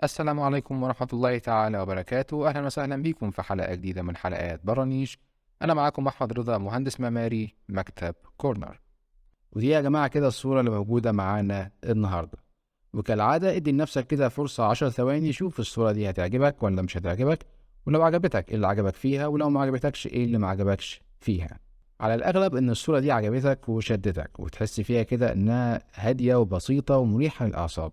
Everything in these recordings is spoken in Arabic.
السلام عليكم ورحمة الله تعالى وبركاته، أهلا وسهلا بكم في حلقة جديدة من حلقات برانيش. أنا معاكم أحمد رضا، مهندس معماري مكتب كورنر. ودي يا جماعة كده الصورة اللي موجودة معانا النهاردة. وكالعادة ادي لنفسك كده فرصة 10 ثواني، شوف الصورة دي هتعجبك ولا مش هتعجبك، ولو عجبتك ايه اللي عجبك فيها، ولو ما عجبتكش ايه اللي ما عجبكش فيها. على الأغلب إن الصورة دي عجبتك وشدتك وتحس فيها كده إنها هادية وبسيطة ومريحة للأعصاب،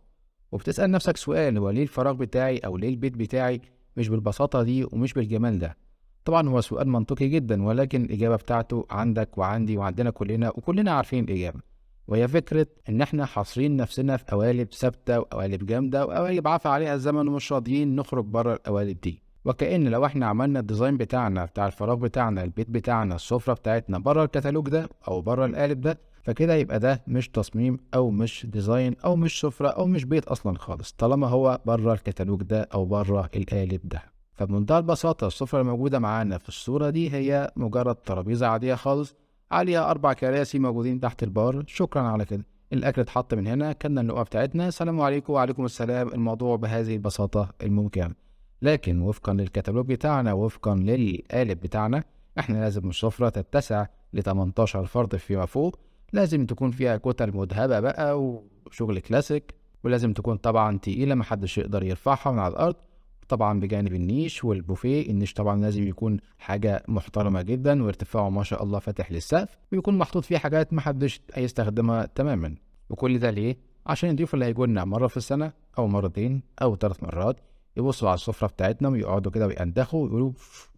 وبتسأل نفسك سؤال: هو ليه الفراغ بتاعي أو ليه البيت بتاعي مش بالبساطة دي ومش بالجمال ده؟ طبعا هو سؤال منطقي جدا، ولكن الإجابة بتاعته عندك وعندي وعندنا كلنا، وكلنا عارفين الإجابة. وهي فكرة إن إحنا حاصرين نفسنا في قوالب ثابتة وقوالب جامدة وقوالب عفى عليها الزمن، ومش راضيين نخرج بره القوالب دي. وكأن لو إحنا عملنا الديزاين بتاعنا بتاع الفراغ بتاعنا، البيت بتاعنا، السفرة بتاعتنا بره الكتالوج ده أو بره القالب ده، فكده يبقى ده مش تصميم أو مش ديزاين أو مش سفرة أو مش بيت أصلا خالص، طالما هو بره الكتالوج ده أو بره القالب ده. فبمنتهى البساطة السفرة الموجودة معانا في الصورة دي هي مجرد ترابيزة عادية خالص، عليها 4 كراسي موجودين تحت البار، شكرا على كده. الأكل اتحط من هنا، كنا اللقمة بتاعتنا، السلام عليكم وعليكم السلام، الموضوع بهذه البساطة الممكنة. لكن وفقا للكتالوج بتاعنا، وفقا للقالب بتاعنا، احنا لازم السفرة تتسع ل 18 فرد فيما فوق، لازم تكون فيها كتل مذهبة بقى وشغل كلاسيك، ولازم تكون طبعا تقيلة محدش يقدر يرفعها من على الأرض. طبعا بجانب النيش والبوفيه، النيش طبعا لازم يكون حاجة محترمة جدا وارتفاعه ما شاء الله فاتح للسقف، ويكون محطوط فيه حاجات محدش هيستخدمها تماما. وكل ده ليه؟ عشان الضيوف اللي هيجولنا مرة في السنة أو مرتين أو 3 مرات يبصوا على السفرة بتاعتنا ويقعدوا كده ويندخوا ويقولوا: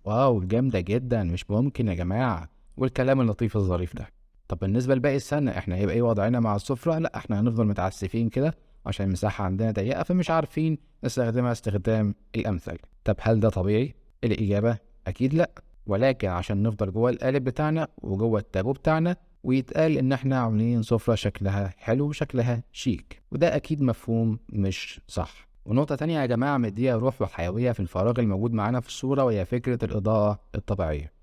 واو جامدة جدا، مش ممكن يا جماعة، والكلام اللطيف الظريف ده. طب بالنسبة لباقي السنة احنا هيبقى ايه وضعنا مع السفرة؟ لا، احنا هنفضل متعسفين كده عشان المساحة عندنا ضيقة، فمش عارفين نستخدمها استخدام الأمثل. طب هل ده طبيعي؟ الإجابة أكيد لأ، ولكن عشان نفضل جوه القالب بتاعنا وجوه التابو بتاعنا، ويتقال إن إحنا عاملين سفرة شكلها حلو وشكلها شيك، وده أكيد مفهوم مش صح. ونقطة تانية يا جماعة مديها روح وحيوية في الفراغ الموجود معانا في الصورة، وهي فكرة الإضاءة الطبيعية.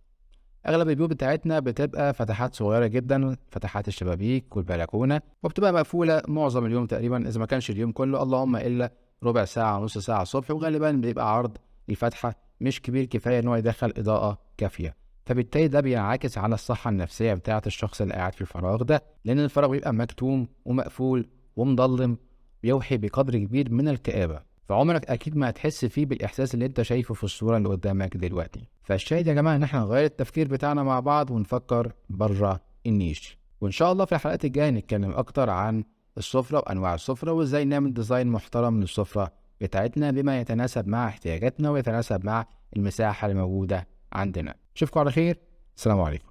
أغلب البيوت بتاعتنا بتبقى فتحات صغيرة جدا، فتحات الشبابيك والبلكونة، وبتبقى مقفولة معظم اليوم تقريبا، إذا ما كانش اليوم كله، اللهم إلا ربع ساعة نص ساعة الصبح، وغالبا بيبقى عرض الفتحة مش كبير كفاية إن هو يدخل إضاءة كافية. فبالتالي ده بينعكس على الصحة النفسية بتاعة الشخص اللي قاعد في الفراغ ده، لأن الفراغ بيبقى مكتوم ومقفول ومضلم، بيوحي بقدر كبير من الكآبة. فعمرك اكيد ما هتحس فيه بالاحساس اللي انت شايفه في الصوره اللي قدامك دلوقتي. فالشاهد يا جماعه ان احنا نغير التفكير بتاعنا مع بعض ونفكر بره النيش. وان شاء الله في الحلقات الجايه نتكلم اكتر عن السفره وانواع السفره، وازاي نعمل ديزاين محترم للسفره بتاعتنا بما يتناسب مع احتياجاتنا ويتناسب مع المساحه الموجوده عندنا. اشوفكم على خير، السلام عليكم.